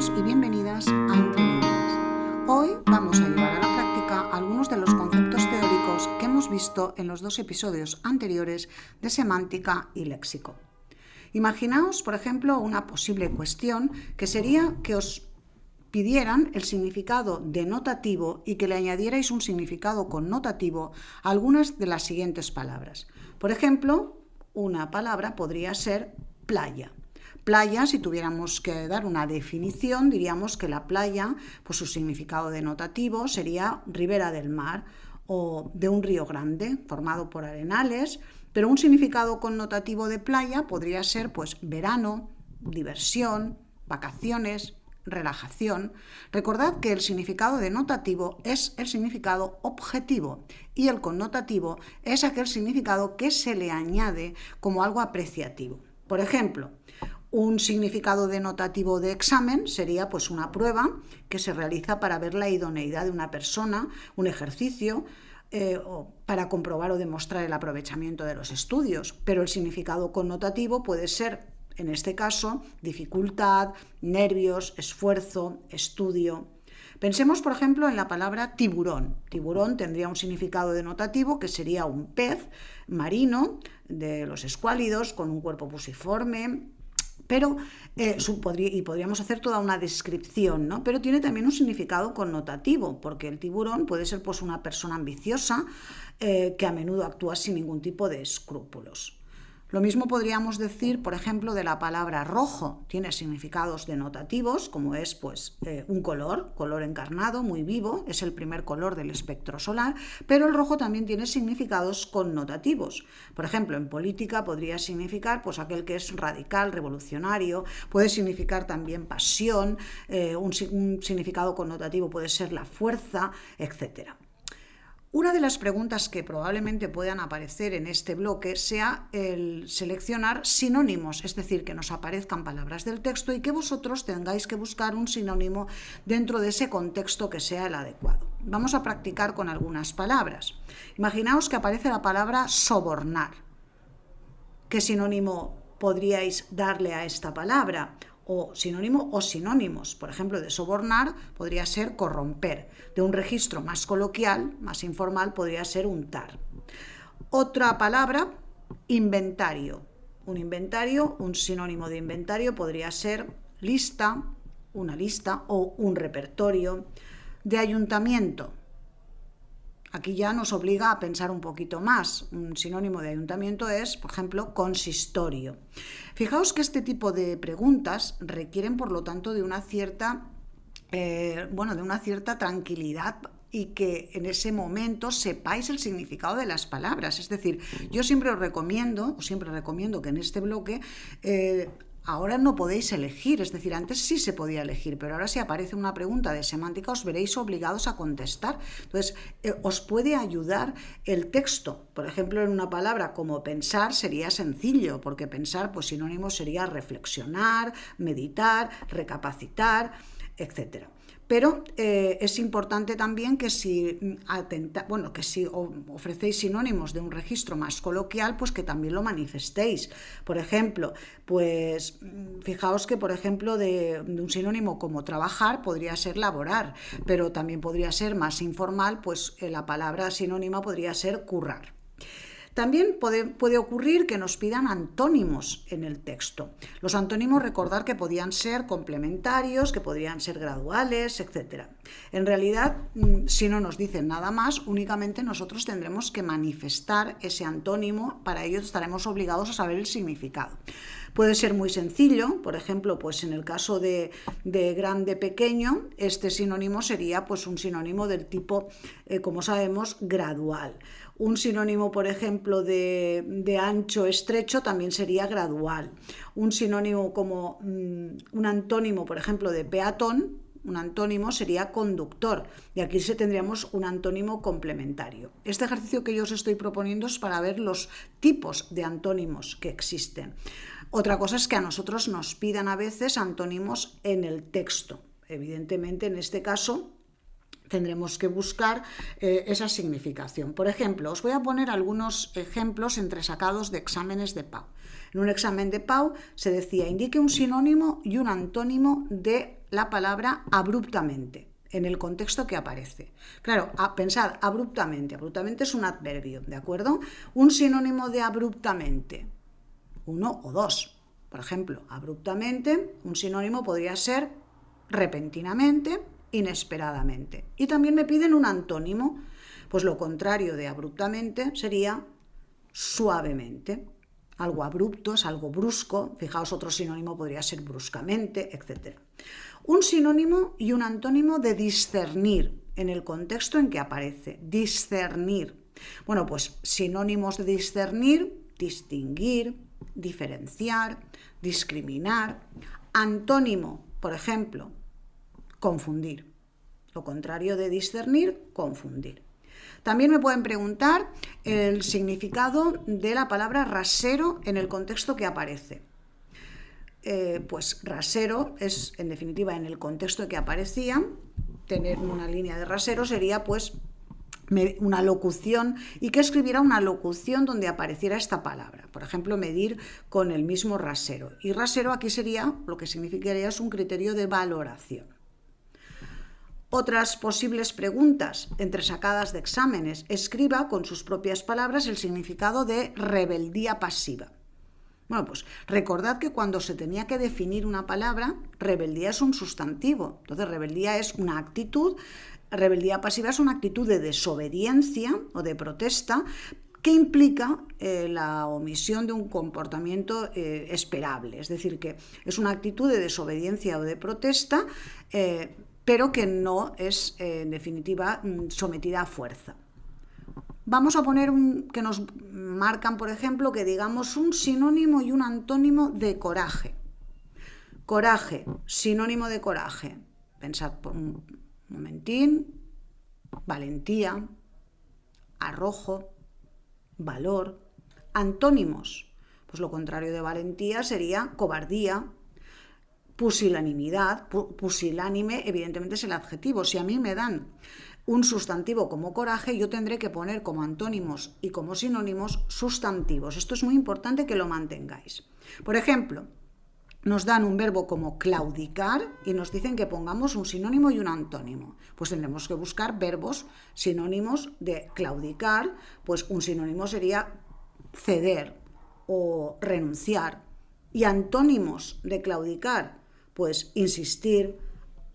Bienvenidos y bienvenidas a Entre Líneas. Hoy vamos a llevar a la práctica algunos de los conceptos teóricos que hemos visto en los dos episodios anteriores de semántica y léxico. Imaginaos, por ejemplo, una posible cuestión que sería que os pidieran el significado denotativo y que le añadierais un significado connotativo a algunas de las siguientes palabras. Por ejemplo, una palabra podría ser playa. Playa, si tuviéramos que dar una definición, diríamos que la playa, pues su significado denotativo sería ribera del mar o de un río grande formado por arenales, pero un significado connotativo de playa podría ser pues verano, diversión, vacaciones, relajación. Recordad que el significado denotativo es el significado objetivo y el connotativo es aquel significado que se le añade como algo apreciativo. Por ejemplo, un significado denotativo de examen sería pues una prueba que se realiza para ver la idoneidad de una persona, un ejercicio, o para comprobar o demostrar el aprovechamiento de los estudios. Pero el significado connotativo puede ser, en este caso, dificultad, nervios, esfuerzo, estudio. Pensemos, por ejemplo, en la palabra tiburón. Tiburón tendría un significado denotativo que sería un pez marino de los escuálidos con un cuerpo fusiforme, pero podríamos hacer toda una descripción, ¿no? Pero tiene también un significado connotativo, porque el tiburón puede ser pues, una persona ambiciosa que a menudo actúa sin ningún tipo de escrúpulos. Lo mismo podríamos decir, por ejemplo, de la palabra rojo. Tiene significados denotativos, como es pues, un color encarnado, muy vivo, es el primer color del espectro solar, pero el rojo también tiene significados connotativos. Por ejemplo, en política podría significar pues, aquel que es radical, revolucionario, puede significar también pasión, un significado connotativo puede ser la fuerza, etc. Una de las preguntas que probablemente puedan aparecer en este bloque sea el seleccionar sinónimos, es decir, que nos aparezcan palabras del texto y que vosotros tengáis que buscar un sinónimo dentro de ese contexto que sea el adecuado. Vamos a practicar con algunas palabras. Imaginaos que aparece la palabra sobornar. ¿Qué sinónimo podríais darle a esta palabra? O sinónimo o sinónimos. Por ejemplo, de sobornar podría ser corromper. De un registro más coloquial, más informal, podría ser untar. Otra palabra, inventario. Un sinónimo de inventario podría ser lista, una lista o un repertorio. De ayuntamiento. Aquí ya nos obliga a pensar un poquito más. Un sinónimo de ayuntamiento es, por ejemplo, consistorio. Fijaos que este tipo de preguntas requieren, por lo tanto, de una cierta tranquilidad y que en ese momento sepáis el significado de las palabras. Es decir, yo siempre recomiendo que en este bloque ahora no podéis elegir, es decir, antes sí se podía elegir, pero ahora si aparece una pregunta de semántica os veréis obligados a contestar. Entonces, os puede ayudar el texto. Por ejemplo, en una palabra como pensar sería sencillo, porque pensar, pues sinónimo sería reflexionar, meditar, recapacitar, etc. Pero es importante también que si ofrecéis sinónimos de un registro más coloquial, pues que también lo manifestéis. Por ejemplo, pues fijaos que, por ejemplo, de un sinónimo como trabajar podría ser laborar, pero también podría ser más informal, pues la palabra sinónima podría ser currar. También puede ocurrir que nos pidan antónimos en el texto. Los antónimos, recordar que podían ser complementarios, que podrían ser graduales, etc. En realidad, si no nos dicen nada más, únicamente nosotros tendremos que manifestar ese antónimo, para ello estaremos obligados a saber el significado. Puede ser muy sencillo, por ejemplo, pues en el caso de grande, pequeño, este sinónimo sería pues un sinónimo del tipo, como sabemos, gradual. Un sinónimo, por ejemplo, de ancho, estrecho, también sería gradual. Un sinónimo como un antónimo, por ejemplo, de peatón, un antónimo sería conductor, y aquí tendríamos un antónimo complementario. Este ejercicio que yo os estoy proponiendo es para ver los tipos de antónimos que existen. Otra cosa es que a nosotros nos pidan a veces antónimos en el texto. Evidentemente, en este caso, tendremos que buscar esa significación. Por ejemplo, os voy a poner algunos ejemplos entresacados de exámenes de PAU. En un examen de PAU se decía, indique un sinónimo y un antónimo de la palabra abruptamente, en el contexto que aparece. Claro, pensad, abruptamente. Abruptamente es un adverbio, ¿de acuerdo? Un sinónimo de abruptamente, uno o dos. Por ejemplo, abruptamente, un sinónimo podría ser repentinamente, inesperadamente. Y también me piden un antónimo, pues lo contrario de abruptamente sería suavemente. Algo abrupto es algo brusco, fijaos, otro sinónimo podría ser bruscamente, etc. Un sinónimo y un antónimo de discernir, en el contexto en que aparece, discernir. Bueno, pues sinónimos de discernir, distinguir, diferenciar, discriminar. Antónimo, por ejemplo, confundir. Lo contrario de discernir, confundir. También me pueden preguntar el significado de la palabra rasero en el contexto que aparece. Pues rasero es, en definitiva, en el contexto que aparecía, tener una línea de rasero sería pues una locución y que escribiera una locución donde apareciera esta palabra. Por ejemplo, medir con el mismo rasero. Y rasero aquí sería, lo que significaría es un criterio de valoración. Otras posibles preguntas entresacadas de exámenes. Escriba con sus propias palabras el significado de rebeldía pasiva. Bueno, pues recordad que cuando se tenía que definir una palabra, rebeldía es un sustantivo. Entonces, rebeldía es una actitud, rebeldía pasiva es una actitud de desobediencia o de protesta que implica la omisión de un comportamiento esperable. Es decir, que es una actitud de desobediencia o de protesta, pero que no es, en definitiva, sometida a fuerza. Vamos a poner que nos marcan, por ejemplo, que digamos un sinónimo y un antónimo de coraje. Coraje, sinónimo de coraje. Pensad por un momentín. Valentía, arrojo, valor. Antónimos, pues lo contrario de valentía sería cobardía, pusilanimidad. Pusilánime, evidentemente, es el adjetivo. Si a mí me dan un sustantivo como coraje, yo tendré que poner como antónimos y como sinónimos sustantivos. Esto es muy importante que lo mantengáis. Por ejemplo, nos dan un verbo como claudicar y nos dicen que pongamos un sinónimo y un antónimo. Pues tendremos que buscar verbos sinónimos de claudicar, pues un sinónimo sería ceder o renunciar. Y antónimos de claudicar, pues insistir,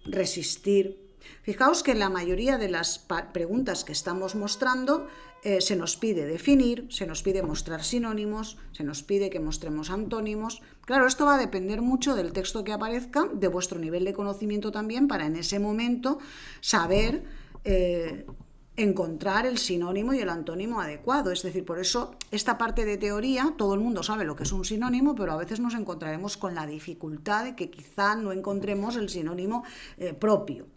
resistir. Fijaos que en la mayoría de las preguntas que estamos mostrando se nos pide definir, se nos pide mostrar sinónimos, se nos pide que mostremos antónimos. Claro, esto va a depender mucho del texto que aparezca, de vuestro nivel de conocimiento también, para en ese momento saber encontrar el sinónimo y el antónimo adecuado. Es decir, por eso esta parte de teoría, todo el mundo sabe lo que es un sinónimo, pero a veces nos encontraremos con la dificultad de que quizá no encontremos el sinónimo propio.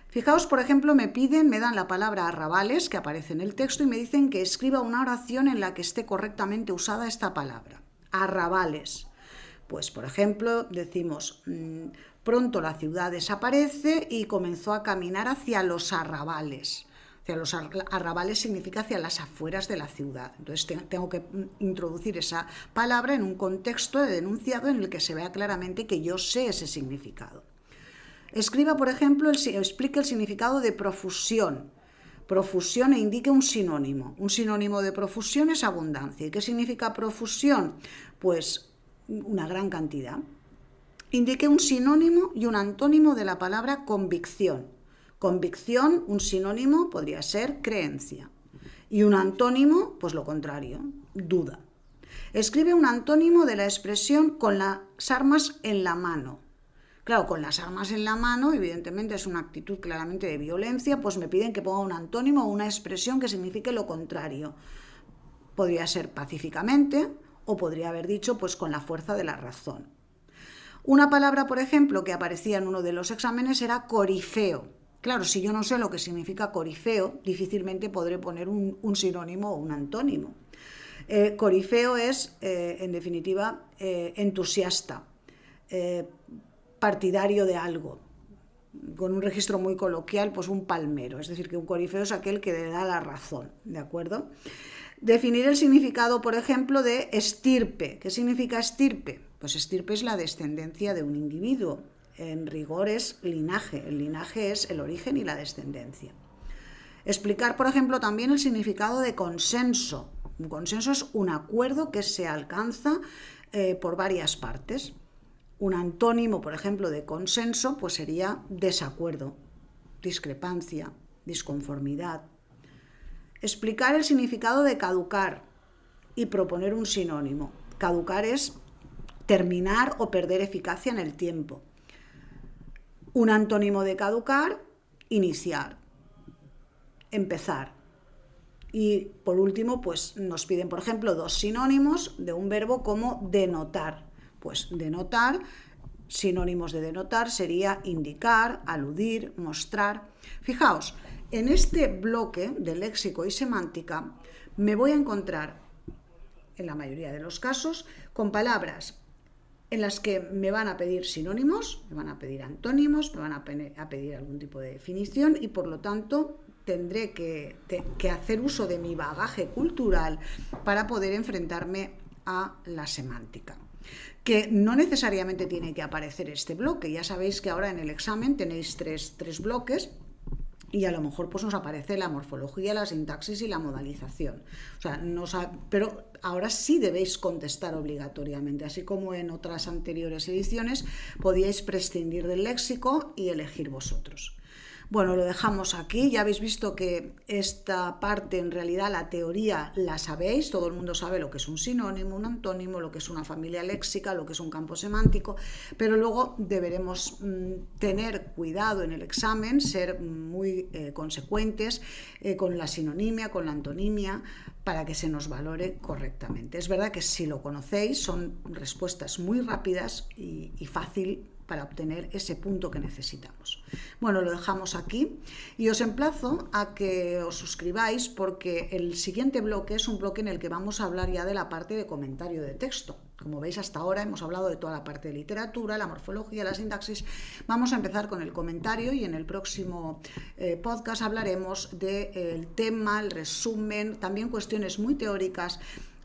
Fijaos, por ejemplo, me dan la palabra arrabales, que aparece en el texto, y me dicen que escriba una oración en la que esté correctamente usada esta palabra. Arrabales. Pues, por ejemplo, decimos, pronto la ciudad desaparece y comenzó a caminar hacia los arrabales. Hacia los arrabales significa hacia las afueras de la ciudad. Entonces tengo que introducir esa palabra en un contexto de enunciado en el que se vea claramente que yo sé ese significado. Escriba, por ejemplo, explique el significado de profusión. Profusión e indique un sinónimo. Un sinónimo de profusión es abundancia. ¿Y qué significa profusión? Pues una gran cantidad. Indique un sinónimo y un antónimo de la palabra convicción. Convicción, un sinónimo podría ser creencia. Y un antónimo, pues lo contrario, duda. Escribe un antónimo de la expresión con las armas en la mano. Claro, con las armas en la mano, evidentemente es una actitud claramente de violencia, pues me piden que ponga un antónimo o una expresión que signifique lo contrario. Podría ser pacíficamente o podría haber dicho pues con la fuerza de la razón. Una palabra, por ejemplo, que aparecía en uno de los exámenes era corifeo. Claro, si yo no sé lo que significa corifeo, difícilmente podré poner un sinónimo o un antónimo. Corifeo es, en definitiva, entusiasta, partidario de algo. con un registro muy coloquial, pues un palmero, es decir, que un corífero es aquel que le da la razón, ¿de acuerdo? Definir el significado, por ejemplo, de estirpe. ¿Qué significa estirpe? Pues estirpe es la descendencia de un individuo. En rigor es linaje. El linaje es el origen y la descendencia. Explicar, por ejemplo, también el significado de consenso. Un consenso es un acuerdo que se alcanza por varias partes. Un antónimo, por ejemplo, de consenso, pues sería desacuerdo, discrepancia, disconformidad. Explicar el significado de caducar y proponer un sinónimo. Caducar es terminar o perder eficacia en el tiempo. Un antónimo de caducar, iniciar, empezar. Y por último, pues nos piden, por ejemplo, 2 sinónimos de un verbo como denotar. Pues denotar, sinónimos de denotar sería indicar, aludir, mostrar. Fijaos, en este bloque de léxico y semántica me voy a encontrar, en la mayoría de los casos, con palabras en las que me van a pedir sinónimos, me van a pedir antónimos, me van a pedir algún tipo de definición y por lo tanto tendré que hacer uso de mi bagaje cultural para poder enfrentarme a la semántica. Que no necesariamente tiene que aparecer este bloque. Ya sabéis que ahora en el examen tenéis tres bloques y a lo mejor pues nos aparece la morfología, la sintaxis y la modalización. Pero ahora sí debéis contestar obligatoriamente, así como en otras anteriores ediciones podíais prescindir del léxico y elegir vosotros. Bueno, lo dejamos aquí. Ya habéis visto que esta parte, en realidad, la teoría la sabéis. Todo el mundo sabe lo que es un sinónimo, un antónimo, lo que es una familia léxica, lo que es un campo semántico, pero luego deberemos tener cuidado en el examen, ser muy consecuentes con la sinonimia, con la antonimia, para que se nos valore correctamente. Es verdad que si lo conocéis, son respuestas muy rápidas y fácil para obtener ese punto que necesitamos. Bueno, lo dejamos aquí y os emplazo a que os suscribáis porque el siguiente bloque es un bloque en el que vamos a hablar ya de la parte de comentario de texto. Como veis, hasta ahora hemos hablado de toda la parte de literatura, la morfología, la sintaxis. Vamos a empezar con el comentario y en el próximo podcast hablaremos del tema, el resumen, también cuestiones muy teóricas,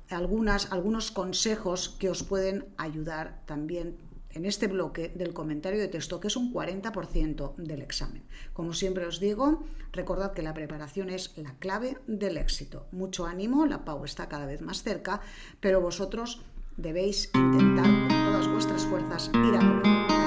algunos consejos que os pueden ayudar también en este bloque del comentario de texto, que es un 40% del examen. Como siempre os digo, recordad que la preparación es la clave del éxito. Mucho ánimo, la PAU está cada vez más cerca, pero vosotros debéis intentar con todas vuestras fuerzas ir a por ello.